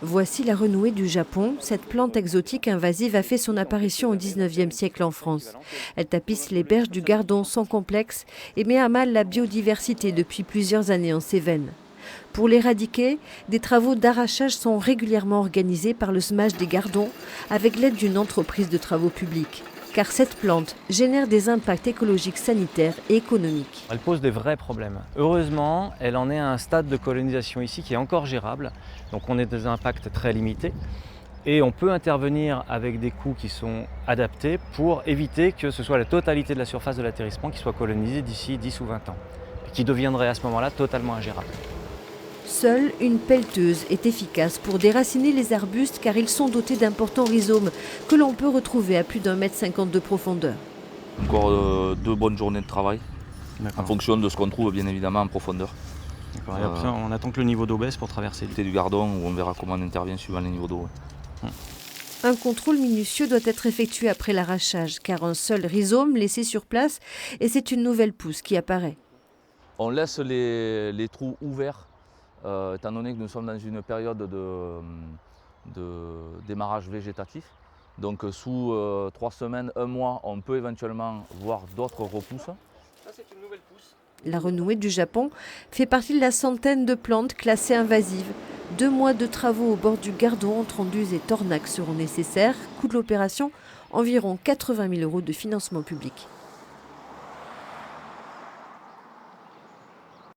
Voici la renouée du Japon. Cette plante exotique invasive a fait son apparition au 19e siècle en France. Elle tapisse les berges du Gardon sans complexe et met à mal la biodiversité depuis plusieurs années en Cévennes. Pour l'éradiquer, des travaux d'arrachage sont régulièrement organisés par le SMAJ des Gardons avec l'aide d'une entreprise de travaux publics. Car cette plante génère des impacts écologiques, sanitaires et économiques. Elle pose des vrais problèmes. Heureusement, elle en est à un stade de colonisation ici qui est encore gérable. Donc on a des impacts très limités. Et on peut intervenir avec des coûts qui sont adaptés pour éviter que ce soit la totalité de la surface de l'atterrissement qui soit colonisée d'ici 10 ou 20 ans. Et qui deviendrait à ce moment-là totalement ingérable. Seule une pelleteuse est efficace pour déraciner les arbustes car ils sont dotés d'importants rhizomes que l'on peut retrouver à plus d'1,50 m de profondeur. Encore 2 bonnes journées de travail, en fonction de ce qu'on trouve bien évidemment en profondeur. D'accord. Et après, on attend que le niveau d'eau baisse pour traverser. Du Gardon, où on verra comment on intervient suivant les niveaux d'eau. Un contrôle minutieux doit être effectué après l'arrachage car un seul rhizome laissé sur place et c'est une nouvelle pousse qui apparaît. On laisse les trous ouverts, étant donné que nous sommes dans une période de démarrage végétatif. Donc sous 3 semaines, 1 mois, on peut éventuellement voir d'autres repousses. Ça, c'est une nouvelle pousse. La renouée du Japon fait partie de la centaine de plantes classées invasives. 2 mois de travaux au bord du Gardon entre Anduze et Tornac seront nécessaires. Coût de l'opération, environ 80 000 € de financement public.